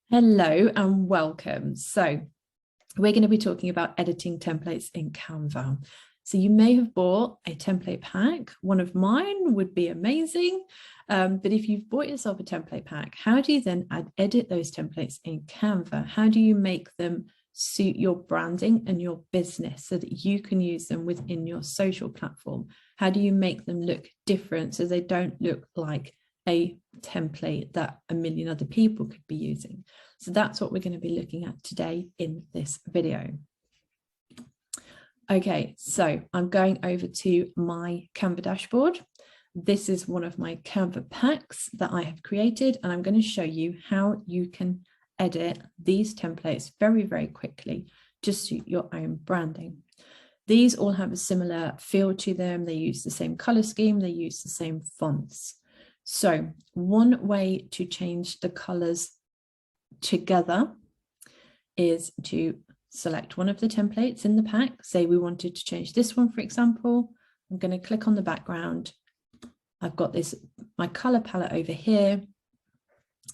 Hello and welcome. So we're going to be talking about editing templates in Canva. So you may have bought a template pack. One of mine would be amazing. But if you've bought yourself a template pack, how do you then edit those templates in Canva? How do you make them suit your branding and your business so that you can use them within your social platform? How do you make them look different so they don't look like a template that a million other people could be using? So that's what we're going to be looking at today in this video. Okay, so I'm going over to my Canva dashboard. This is one of my Canva packs that I have created, and I'm going to show you how you can edit these templates very, very quickly to suit your own branding. These all have a similar feel to them. They use the same color scheme. They use the same fonts. So one way to change the colors together is to select one of the templates in the pack. Say we wanted to change this one, for example. I'm going to click on the background. I've got my color palette over here.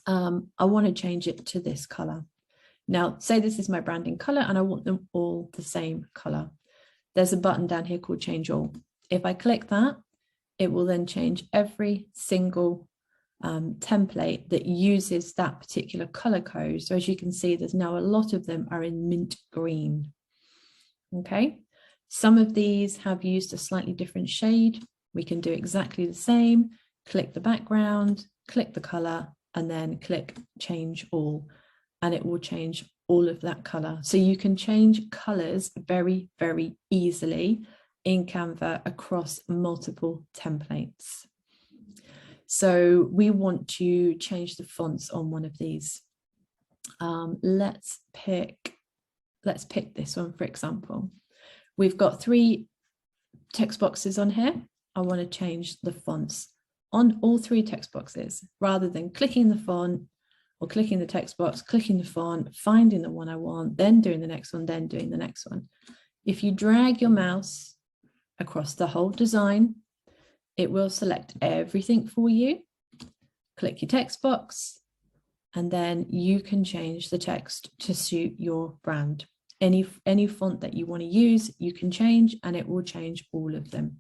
I want to change it to this color. Now, say this is my branding color and I want them all the same color. There's a button down here called Change All. If I click that, it will then change every single template that uses that particular color code. So as you can see, there's now a lot of them are in mint green. Okay, some of these have used a slightly different shade. We can do exactly the same. Click the background, click the color, and then click Change All, and it will change all of that color. So you can change colors very, very easily in Canva across multiple templates. So we want to change the fonts on one of these. Let's pick this one, for example. We've got 3 text boxes on here. I want to change the fonts on all 3 text boxes rather than clicking the font or clicking the text box, clicking the font, finding the one I want, then doing the next one, then doing the next one. If you drag your mouse across the whole design, it will select everything for you. Click your text box, and then you can change the text to suit your brand. Any font that you want to use, you can change, and it will change all of them.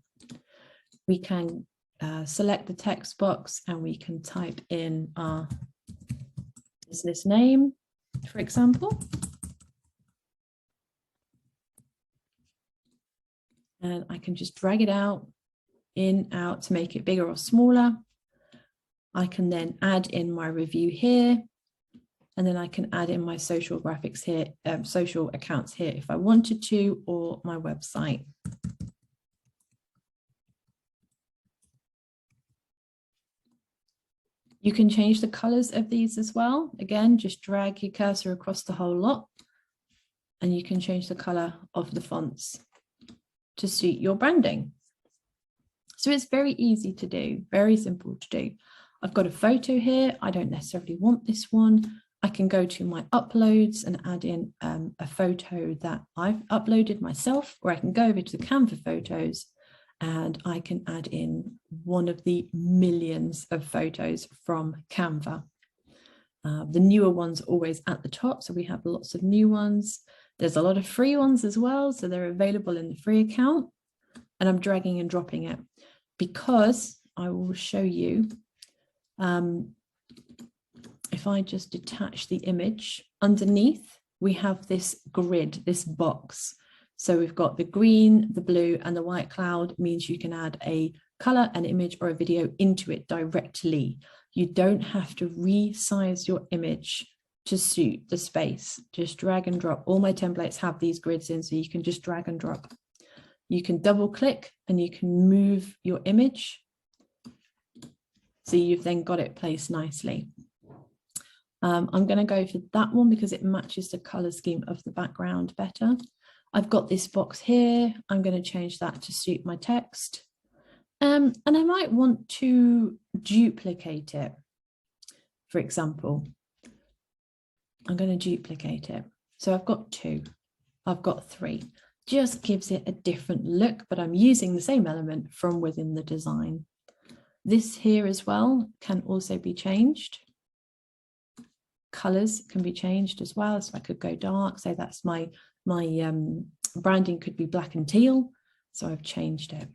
We can select the text box and we can type in our business name, for example. And I can just drag it out, out to make it bigger or smaller. I can then add in my review here, and then I can add in my social graphics here, social accounts here if I wanted to, or my website. You can change the colors of these as well. Again, just drag your cursor across the whole lot, and you can change the color of the fonts to suit your branding. So it's very easy to do, very simple to do. I've got a photo here. I don't necessarily want this one. I can go to my uploads and add in a photo that I've uploaded myself, or I can go over to the Canva photos and I can add in one of the millions of photos from Canva. The newer ones are always at the top, so we have lots of new ones. There's a lot of free ones as well, so they're available in the free account, and I'm dragging and dropping it because I will show you. If I just detach the image, underneath we have this grid, this box. So we've got the green, the blue, and the white cloud means you can add a color, an image, or a video into it directly. You don't have to resize your image to suit the space. Just drag and drop. All my templates have these grids in, so you can just drag and drop. You can double click and you can move your image. So you've then got it placed nicely. I'm going to go for that one because it matches the color scheme of the background better. I've got this box here. I'm going to change that to suit my text. And I might want to duplicate it. For example, I'm going to duplicate it. So I've got 2. I've got 3. Just gives it a different look, but I'm using the same element from within the design. This here as well can also be changed. colors can be changed as well. So I could go dark, say that's my branding could be black and teal. So I've changed it.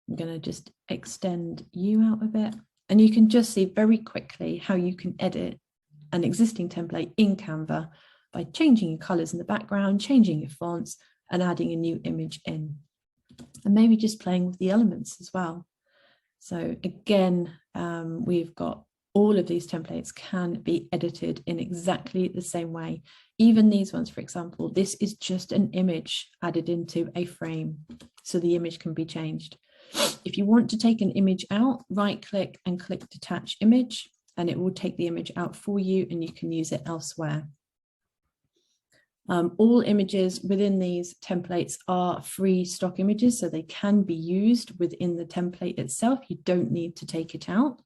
I'm going to just extend you out a bit, and you can just see very quickly how you can edit an existing template in Canva by changing your colors in the background, changing your fonts, and adding a new image in, and maybe just playing with the elements as well. So again, we've got all of these templates can be edited in exactly the same way. Even these ones, for example, this is just an image added into a frame, so the image can be changed. If you want to take an image out, right click and click detach image, and it will take the image out for you and you can use it elsewhere. All images within these templates are free stock images, so they can be used within the template itself. You don't need to take it out.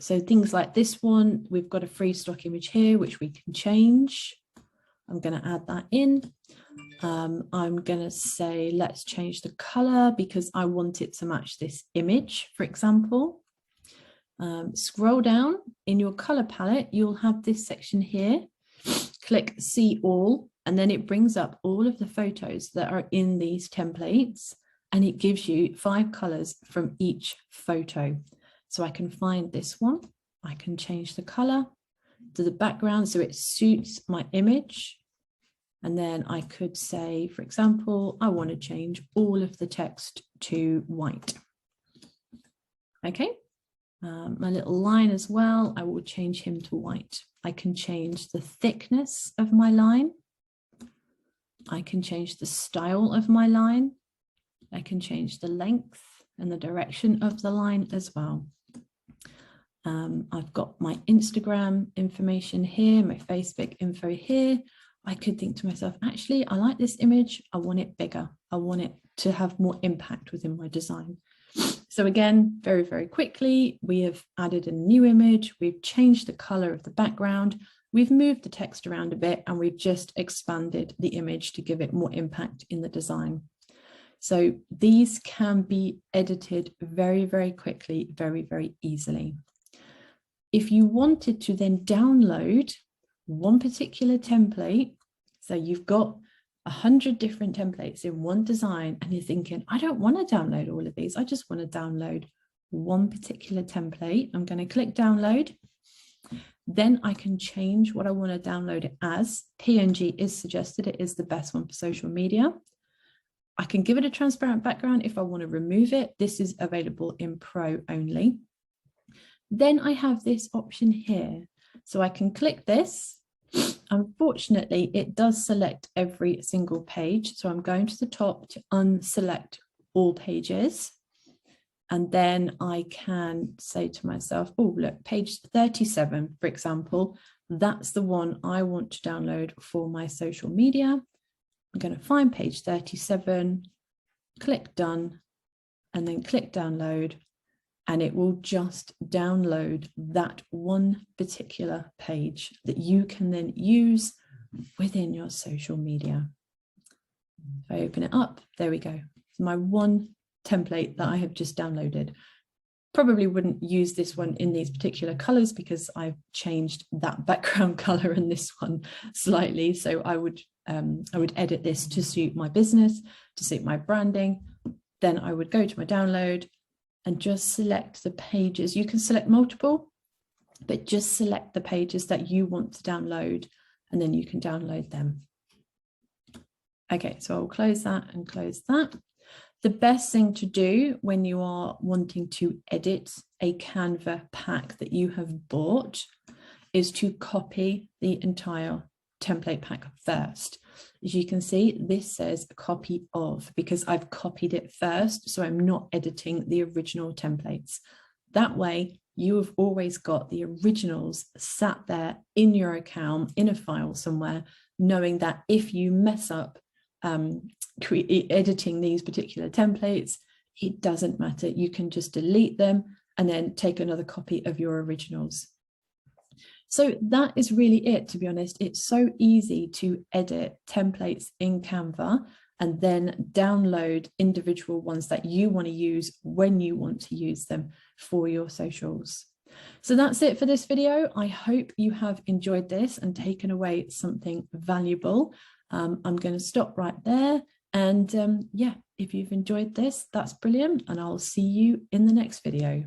So things like this one, we've got a free stock image here, which we can change. I'm going to add that in. I'm going to say, let's change the color because I want it to match this image, for example. Scroll down in your color palette, you'll have this section here. Click see all, and then it brings up all of the photos that are in these templates, and it gives you 5 colors from each photo. So I can find this one, I can change the color to the background so it suits my image. And then I could say, for example, I want to change all of the text to white. Okay, my little line as well, I will change him to white. I can change the thickness of my line. I can change the style of my line. I can change the length and the direction of the line as well. I've got my Instagram information here, my Facebook info here. I could think to myself, actually, I like this image. I want it bigger. I want it to have more impact within my design. So again, very, very quickly, we have added a new image. We've changed the color of the background. We've moved the text around a bit, and we've just expanded the image to give it more impact in the design. So these can be edited very, very quickly, very, very easily. If you wanted to then download one particular template, so you've got 100 different templates in one design and you're thinking, I don't want to download all of these, I just want to download one particular template. I'm going to click download. Then I can change what I want to download it as. PNG is suggested, it is the best one for social media. I can give it a transparent background if I want to remove it. This is available in Pro only. Then I have this option here. So I can click this. Unfortunately, it does select every single page. So I'm going to the top to unselect all pages. And then I can say to myself, oh, look, page 37, for example, that's the one I want to download for my social media. I'm going to find page 37, click done, and then click download. And it will just download that one particular page that you can then use within your social media. If I open it up, there we go. It's my one template that I have just downloaded. Probably wouldn't use this one in these particular colors because I've changed that background color and this one slightly. So I would edit this to suit my business, to suit my branding. Then I would go to my download and just select the pages. You can select multiple, but just select the pages that you want to download, and then you can download them. Okay, so I'll close that and close that. The best thing to do when you are wanting to edit a Canva pack that you have bought is to copy the entire template pack first. As you can see, this says copy of because I've copied it first, so I'm not editing the original templates. That way, you have always got the originals sat there in your account in a file somewhere, knowing that if you mess up editing these particular templates, it doesn't matter. You can just delete them and then take another copy of your originals. So that is really it, to be honest. It's so easy to edit templates in Canva and then download individual ones that you want to use when you want to use them for your socials. So that's it for this video. I hope you have enjoyed this and taken away something valuable. I'm going to stop right there. And yeah, if you've enjoyed this, that's brilliant. And I'll see you in the next video.